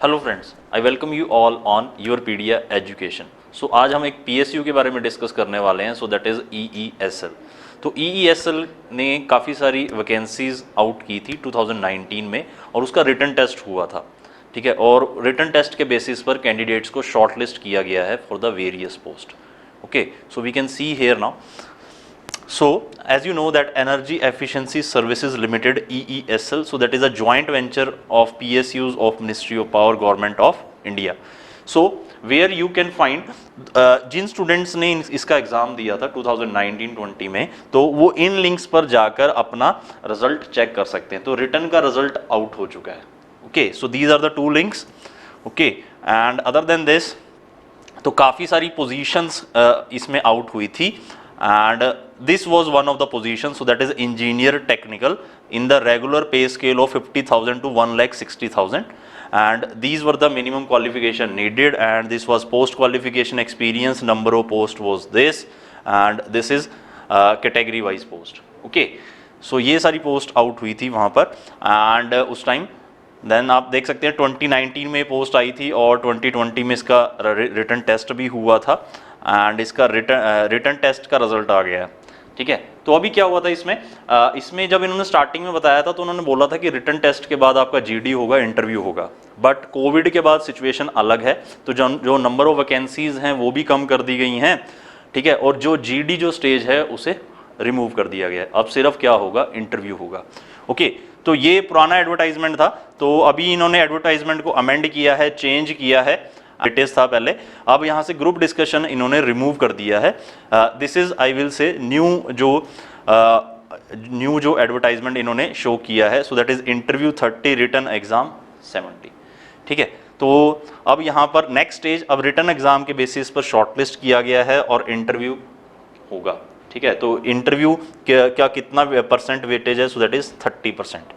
Hello friends, I welcome you all on Yourpedia education. So आज हम एक PSU के बारे में डिस्कस करने वाले हैं, सो दैट इज़ ईईएसएल। तो ईईएसएल ने काफ़ी सारी वैकेंसीज आउट की थी 2019 में और उसका रिटन टेस्ट हुआ था, ठीक है। और रिटन टेस्ट के बेसिस पर कैंडिडेट्स को शॉर्टलिस्ट किया गया है for the various post. Okay, so we can see here now. So, as you know that Energy Efficiency Services Limited EESL, so that is a joint venture of PSUs of Ministry of Power, Government of India. So, where you can find जिन students ने इसका exam दिया था 2019-20 में, तो वो इन links पर जाकर अपना रिजल्ट चेक कर सकते हैं। तो रिटर्न का रिजल्ट आउट हो चुका है। Okay, so these are the two links. Okay, and other than this तो काफ़ी सारी पोजीशंस इसमें आउट हुई थी, and this was one of the positions, so that is engineer technical in the regular pay scale of 50,000 to 1,60,000, and these were the minimum qualification needed, and this was post qualification experience. Number of post was this, and this is category wise post. Okay, so ये सारी post out हुई थी वहाँ पर, and उस time then आप देख सकते हैं 2019 में पोस्ट आई थी और 2020 में इसका रिटन टेस्ट भी हुआ था, एंड इसका रिटन टेस्ट का रिजल्ट आ गया है, ठीक है। तो अभी क्या हुआ था इसमें जब इन्होंने स्टार्टिंग में बताया था तो उन्होंने बोला था कि रिटन टेस्ट के बाद आपका जीडी होगा, इंटरव्यू होगा, बट कोविड के बाद सिचुएशन अलग है, तो जो नंबर ऑफ वैकेंसीज हैं वो भी कम कर दी गई हैं, ठीक है। और जो जीडी जो स्टेज है उसे रिमूव कर दिया गया है। अब सिर्फ क्या होगा, इंटरव्यू होगा। ओके, तो ये पुराना एडवर्टाइजमेंट था, तो अभी इन्होंने एडवर्टाइजमेंट को अमेंड किया है, चेंज किया है। टेस्ट था पहले, अब यहाँ से ग्रुप डिस्कशन इन्होंने रिमूव कर दिया है। This is I will say new जो एडवर्टाइजमेंट इन्होंने शो किया है, so that is interview 30, written exam 70, ठीक है। तो अब यहाँ पर नेक्स्ट स्टेज, अब रिटन एग्जाम के बेसिस पर शॉर्टलिस्ट किया गया है और इंटरव्यू होगा, ठीक है। तो इंटरव्यू क्या कितना परसेंट वेटेज है, so that is 30%।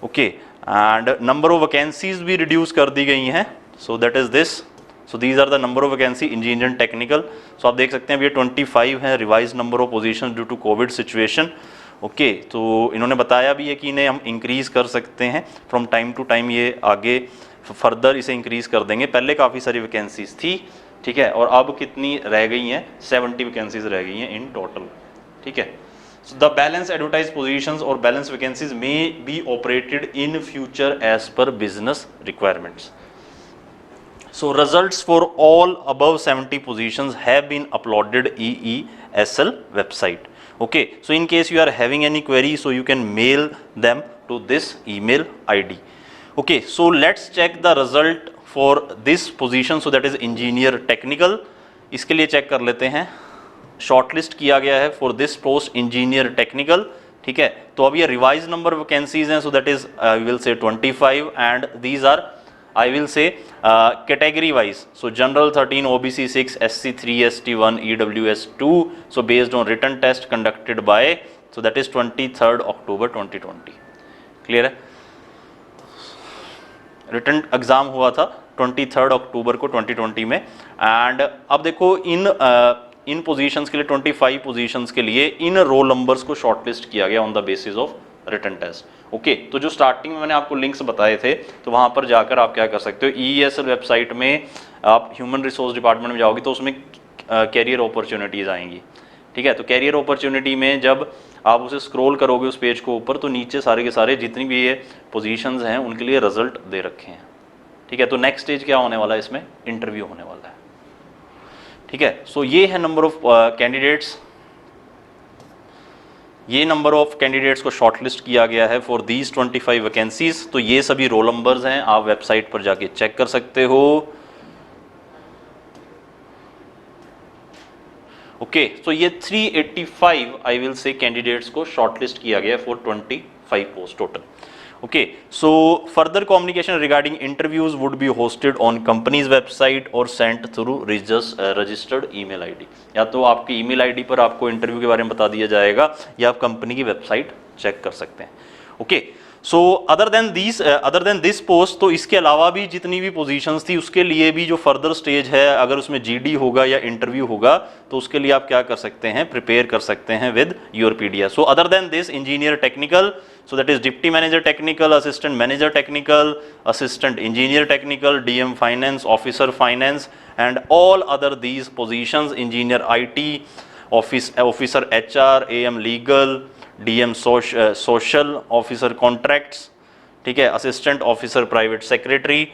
Okay, and number of vacancies भी रिड्यूस कर दी गई हैं, so that is this. So these are the number of vacancy engineer technical. So आप देख सकते हैं ये 25 है, revise number of position due to Covid situation. Okay, तो इन्होंने बताया भी है कि इन्हें हम इंक्रीज कर सकते हैं फ्रॉम टाइम टू टाइम, ये आगे फर्दर इसे इंक्रीज कर देंगे। पहले काफ़ी सारी वैकेंसीज थी, ठीक है, और अब कितनी रह गई हैं, 70 वैकेंसीज रह गई हैं इन टोटल, ठीक है। So the balance advertised positions or balance vacancies may be operated in future as per business requirements. So results for all above 70 positions have been uploaded EESL website. Okay, so in case you are having any query, so you can mail them to this email ID. Okay, so let's check the result for this position, so that is engineer technical. इसके लिए check कर लेते हैं। Shortlist किया गया है for this post engineer technical, ठीक है। तो अब ये रिवाइज नंबर वैकेंसीज हैं, so that is I will say 25, and these are I will say category wise. So general 13, OBC 6, SC 3, ST 1, EWS 2। So based on written test conducted by, so that is 23 October 2020। Clear है, written exam हुआ था 23 अक्टूबर को 2020 में। And अब देखो इन positions के लिए 25 positions के लिए इन रोल नंबर्स को शॉर्टलिस्ट किया गया on the basis of written test. Okay, तो जो स्टार्टिंग में मैंने आपको लिंक्स बताए थे, तो वहां पर जाकर आप क्या कर सकते हो, ईईएसएल वेबसाइट में आप ह्यूमन रिसोर्स डिपार्टमेंट में जाओगे तो उसमें कैरियर अपॉर्चुनिटीज़ आएंगी, ठीक है। तो कैरियर अपॉर्चुनिटी में जब आप उसे स्क्रॉल करोगे उस पेज को ऊपर, तो नीचे सारे के सारे जितनी भी ये पोजीशंस हैं उनके लिए रिजल्ट दे रखे हैं, ठीक है। तो नेक्स्ट स्टेज क्या होने वाला है, इसमें इंटरव्यू होने वाला है, ठीक है। सो ये है नंबर ऑफ कैंडिडेट्स, ये नंबर ऑफ कैंडिडेट्स को शॉर्टलिस्ट किया गया है फॉर दीज 25 वैकेंसीज। तो ये सभी रोल नंबर्स हैं, आप वेबसाइट पर जाके चेक कर सकते हो। ओके, सो ये 385 आई विल से कैंडिडेट्स को शॉर्टलिस्ट किया गया for 25 post total. Okay, so further communication regarding interviews would be hosted on company's website or sent through registered email ID. या तो आपकी email ID पर आपको इंटरव्यू के बारे में बता दिया जाएगा, या आप कंपनी की वेबसाइट चेक कर सकते हैं। Okay, so other than this post, तो इसके अलावा भी जितनी भी पोजीशंस थी उसके लिए भी जो फर्दर स्टेज है, अगर उसमें जीडी होगा या इंटरव्यू होगा तो उसके लिए आप क्या कर सकते हैं, प्रिपेयर कर सकते हैं with Yourpedia. So other than this engineer technical, so that is deputy manager technical, assistant manager technical, assistant engineer technical, DM finance, officer finance and all other these positions, engineer IT, officer HR, AM legal, DM social, officer contracts, ठीक है, assistant officer private secretary,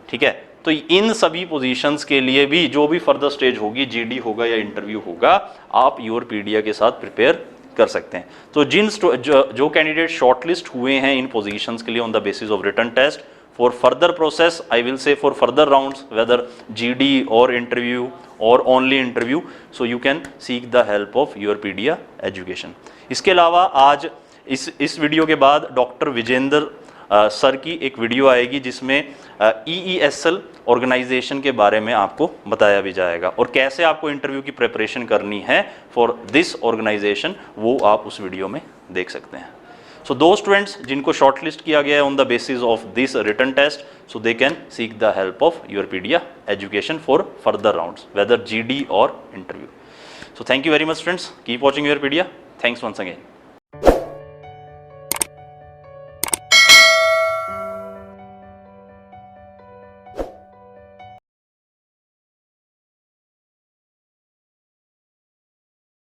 ठीक है। तो इन सभी positions के लिए भी जो भी फर्दर स्टेज होगी, जीडी होगा या इंटरव्यू होगा, आप योरपीडिया के साथ प्रिपेयर कर सकते हैं। तो जो कैंडिडेट शॉर्टलिस्ट हुए हैं इन पोजीशंस के लिए on the basis of written test, for further process I will say for further rounds whether GD और इंटरव्यू और only interview, so you can seek the help of Yourpedia education. इसके अलावा आज इस वीडियो के बाद डॉक्टर विजेंद्र सर की एक वीडियो आएगी जिसमें EESL ऑर्गेनाइजेशन के बारे में आपको बताया भी जाएगा और कैसे आपको इंटरव्यू की प्रिपरेशन करनी है फॉर दिस ऑर्गेनाइजेशन, वो आप उस वीडियो में देख सकते हैं। सो दो स्टूडेंट्स जिनको शॉर्टलिस्ट किया गया है on the basis of this written test, so they can seek the help of Yourpedia education for further rounds whether GD और interview. So thank you very much friends, keep watching Yourpedia, thanks once again.